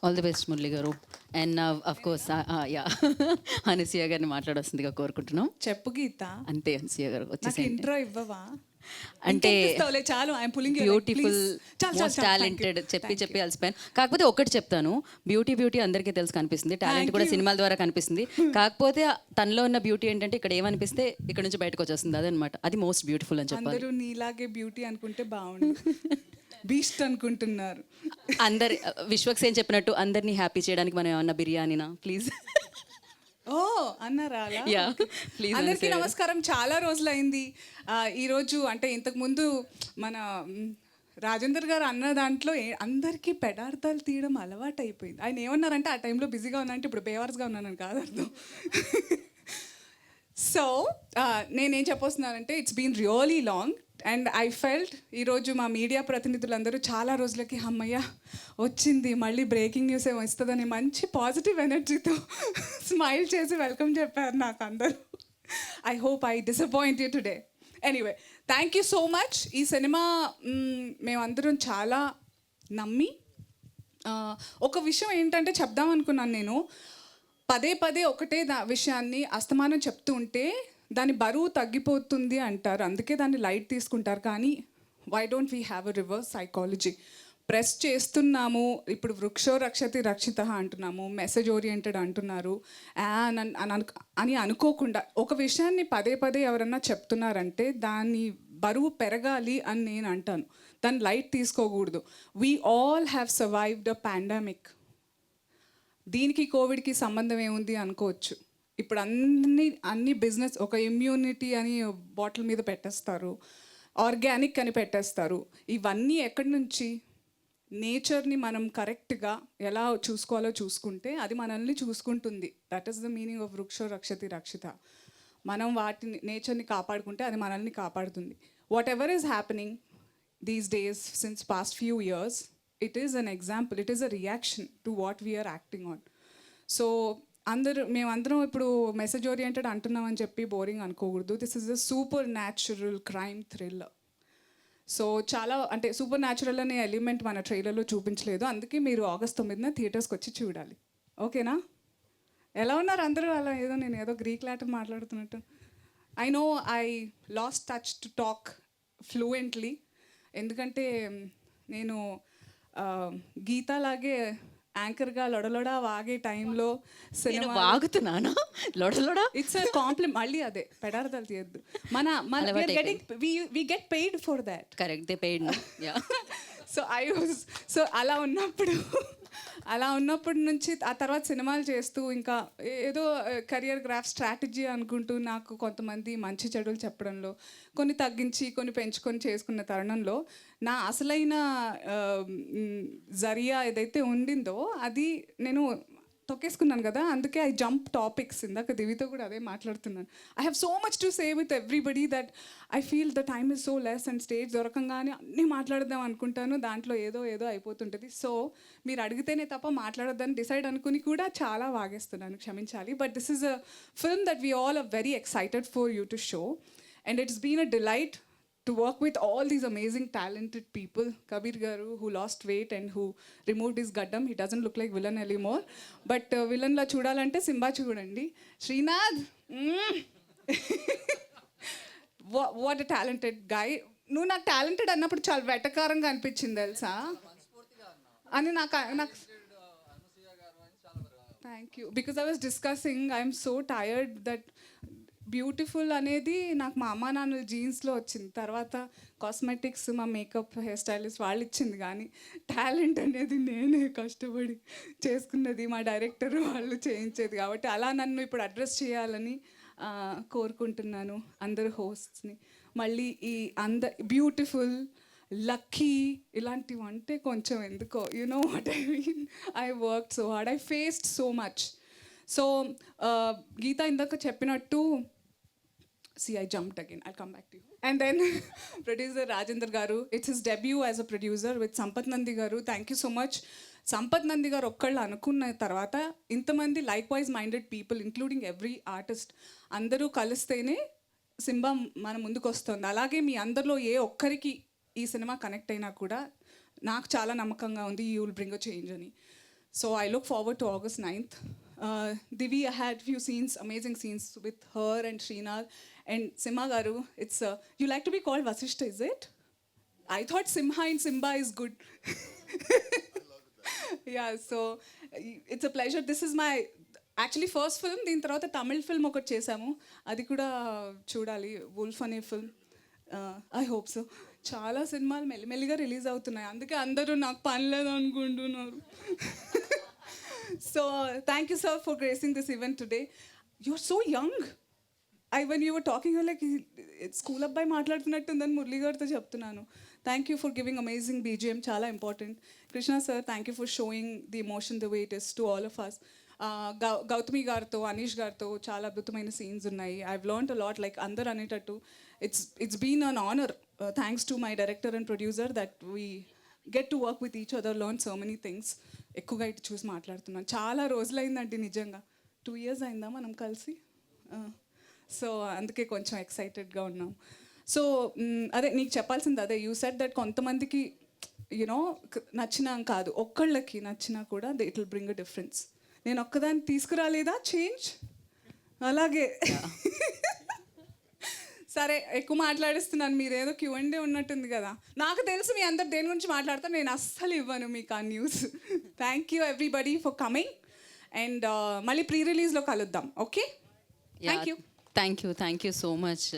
All the best Murali గారు. And of course yeah Anasuya గారిని మాట్లాడాల్సిందిగా కోరుకుంటున్నాం. చెప్పు గీత, అంతే అనసూయ గారు నాకు వచ్చేసేయండి. ఇంట్రో ఇవ్వవా? అంటే ఇంకెక్కిస్తావులే, చాలు. I'm pulling beautiful, most talented చెప్పి అలసిపోయాను. కాకపోతే ఒకటి చెప్తాను, బ్యూటీ అందరికీ తెలుసు కనిపిస్తుంది, టాలెంట్ కూడా సినిమాల ద్వారా కనిపిస్తుంది. కాకపోతే తనలో ఉన్న బ్యూటీ ఏంటంటే ఇక్కడ ఏమనిపిస్తే ఇక్కడ నుంచి బయటకు వచ్చేస్తుంది, అదనమాట. అది మోస్ట్ బ్యూటిఫుల్ అని చెప్పాలి. అందరూ నీలాగే బ్యూటీ అనుకుంటే బాగుండు. బీస్ట్ అనుకుంటున్నారు అందరి విశ్వక్సేన్ చెప్పినట్టు అందరినీ హ్యాపీ చేయడానికి మనం ఏమన్నా బిర్యానీనా ప్లీజ్? ఓ అన్నారా అలా? Yeah please. అందరికీ నమస్కారం. చాలా రోజులైంది. ఈరోజు అంటే ఇంతకుముందు మన రాజేందర్ గారు అన్న దాంట్లో అందరికీ పెడార్థాలు తీయడం అలవాటు అయిపోయింది. ఆయన ఏమన్నారంటే ఆ టైంలో బిజీగా ఉన్నానంటే ఇప్పుడు బేవర్స్గా ఉన్నానని కాదు అర్థం. సో నేనేం చెప్పొస్తున్నానంటే it's been really long and I felt ఈరోజు మా మీడియా ప్రతినిధులందరూ చాలా రోజులకి అమ్మయ్య వచ్చింది, మళ్ళీ బ్రేకింగ్ న్యూస్ ఏమో ఇస్తుందని మంచి పాజిటివ్ ఎనర్జీతో స్మైల్ చేసి వెల్కమ్ చెప్పారు నాకు అందరూ. I hope I disappoint you today. Anyway, thank you so much. ఈ సినిమా మేమందరం చాలా నమ్మి ఒక విషయం ఏంటంటే చెప్దాం అనుకున్నాను నేను. పదే ఒకటే విషయాన్ని అస్తమానం చెప్తూ ఉంటే దాని బరువు తగ్గిపోతుంది అంటారు, అందుకే దాన్ని లైట్ తీసుకుంటారు. కానీ why don't we have a reverse psychology? Press చేస్తున్నాము, ఇప్పుడు వృక్షో రక్షతి రక్షిత అంటున్నాము, మెసేజ్ ఓరియంటెడ్ అంటున్నారు అని అనుకోకుండా ఒక విషయాన్ని పదే ఎవరన్నా చెప్తున్నారంటే దాని బరువు పెరగాలి అని నేను అంటాను. దాన్ని లైట్ తీసుకోకూడదు. We all have survived a pandemic. దీనికి కోవిడ్కి సంబంధం ఏముంది అనుకోవచ్చు. ఇప్పుడు అన్ని బిజినెస్ ఒక ఇమ్యూనిటీ అని బాటిల్ మీద పెట్టేస్తారు, ఆర్గానిక్ అని పెట్టేస్తారు. ఇవన్నీ ఎక్కడి నుంచి? నేచర్ని మనం కరెక్ట్గా ఎలా చూసుకోవాలో చూసుకుంటే అది మనల్ని చూసుకుంటుంది. That is the meaning of వృక్షో రక్షతి రక్షిత. మనం వాటిని నేచర్ని కాపాడుకుంటే అది మనల్ని కాపాడుతుంది. Whatever is happening these days since past few years, it is an example, it is a reaction to what we're acting on. So మేమందరం ఇప్పుడు మెసేజ్ ఓరియంటెడ్ అంటున్నామని చెప్పి బోరింగ్ అనుకోకూడదు. This is a supernatural crime thriller. So చాలా అంటే super natural అనే element మన ట్రైలర్లో చూపించలేదు, అందుకే మీరు ఆగస్ట్ 9న థియేటర్స్కి వచ్చి చూడాలి. ఓకేనా? ఎలా ఉన్నారు అందరూ? అలా నేను ఏదో గ్రీక్ లాటిన్ మాట్లాడుతున్నట్టు. I know I lost touch to talk fluently, ఎందుకంటే నేను గీతాలాగే యాంకర్గా లొడలొడ వాగే టైంలో సినిమా వాగుతున్నాను లొడలొడ. It's compliment. మళ్ళీ అదే పెడార్థాలు తీయద్దు. We get paid for that. Correct, they paid. So అలా ఉన్నప్పటి నుంచి ఆ తర్వాత సినిమాలు చేస్తూ ఇంకా ఏదో కెరియర్ గ్రాఫ్ స్ట్రాటజీ అనుకుంటూ నాకు కొంతమంది మంచి చెడులు చెప్పడంలో కొన్ని తగ్గించి కొన్ని పెంచుకొని చేసుకున్న తరుణంలో నా అసలైన జరియా ఏదైతే ఉండిందో అది నేను తొక్కేసుకున్నాను కదా. అందుకే ఐ జంప్ టాపిక్స్. ఇందాక దివితో కూడా అదే మాట్లాడుతున్నాను. I have so much to say with everybody that I feel the time is so less and stage దొరకంగానే అన్నీ మాట్లాడదాం అనుకుంటాను, దాంట్లో ఏదో అయిపోతుంటుంది. సో మీరు అడిగితేనే తప్ప మాట్లాడొద్దని డిసైడ్ అనుకుని కూడా చాలా వాగేస్తున్నాను, క్షమించాలి. But this is a film that we all are very excited for you to show and it's been a delight to work with all these amazing talented people. Kabir Garu, who lost weight and who removed his gaddam. He doesn't look like villain anymore. But villain la chudalante Simba chudandi. Srinath, what a talented guy. నువ్వు నాకు talented అన్నప్పుడు చాలా వెటకారంగా అనిపించింది తెలుసా అని నాకు. Thank you. Because I was discussing I'm so tired that beautiful అనేది నాకు మా అమ్మ నాన్నల జీన్స్లో వచ్చింది, తర్వాత కాస్మెటిక్స్ మా మేకప్ హెయిర్ స్టైలిస్ట్ వాళ్ళు ఇచ్చింది, కానీ టాలెంట్ అనేది నేనే కష్టపడి చేసుకున్నది, మా డైరెక్టర్ వాళ్ళు చేయించేది. కాబట్టి అలా నన్ను ఇప్పుడు అడ్రస్ చేయాలని కోరుకుంటున్నాను అందరు హోస్ట్స్ని. మళ్ళీ ఈ బ్యూటిఫుల్, లక్కీ ఇలాంటివి అంటే కొంచెం ఎందుకో know what I mean. I work so hard, I faced so much. So Geetha ఇందాక చెప్పినట్టు, I jumped again. I'll come back to you. And then producer Rajendra Garu, it's his debut as a producer with Sampath Nandi Garu. Thank you so much. Sampath Nandi Garu ఒక్కళ్ళు అనుకున్న తర్వాత ఇంతమంది like wise minded people including every artist అందరూ కలిస్తేనే Simba మన ముందుకు వస్తుంది. అలాగే మీ అందరిలో ఏ ఒక్కరికి ఈ సినిమా కనెక్ట్ అయినా కూడా నాకు చాలా నమ్మకంగా ఉంది you will bring a change అని. So I look forward to August 9th. Divi, I had few scenes, amazing scenes with her and Srinath and Simha Garu. It's you like to be called Vasishta, is it? I thought Simha and Simba is good. Yeah, so it's a pleasure. This is my actually first film. దీని తర్వాత Tamil film ఒకటి చేశాము, అది కూడా చూడాలి, wolf అనే film. I hope so. చాలా సినిమాలు మెల్లిమెల్లిగా రిలీజ్ అవుతున్నాయి, అందుకే అందరూ నాకు పని లేదు అనుకుంటున్నారు. So thank you, sir, for gracing this event today. You're so young. When you were talking, you're like, school abbai maatladutunnattunదని Murali గారితో చెప్తున్నాను. Thank you for giving amazing BGM, చాలా important. Krishna sir, thank you for showing the emotion the way it is to all of us. Gautami గారితో, అనీష్ గారితో చాలా అద్భుతమైన scenes ఉన్నాయి. I've learned a lot, like అందరు అనేటట్టు. It's been an honor, thanks to my director and producer, that we get to work with each other, learn so many things. ఎక్కువగా ఇటు చూసి మాట్లాడుతున్నాను. చాలా రోజులైందండి నిజంగా, 2 years అయిందా మనం కలిసి. సో అందుకే కొంచెం ఎక్సైటెడ్గా ఉన్నాం. సో అదే నీకు చెప్పాల్సింది అదే, యూ సెడ్ దట్ కొంతమందికి యూనో నచ్చినా కాదు, ఒక్కళ్ళకి నచ్చినా కూడా it will bring a difference. నేను ఒక్కదాన్ని తీసుకురాలేదా చేంజ్, అలాగే. సరే, ఎక్కువ మాట్లాడిస్తున్నాను, మీరేదో Q&A ఉన్నట్టుంది కదా. నాకు తెలుసు మీ అందరు దేని గురించి మాట్లాడతారు, నేను అస్సలు ఇవ్వను మీకు ఆ news. Thank you everybody for coming, and మళ్ళీ ప్రీ రిలీజ్లో కలుద్దాం. Okay, thank you. Thank you so much.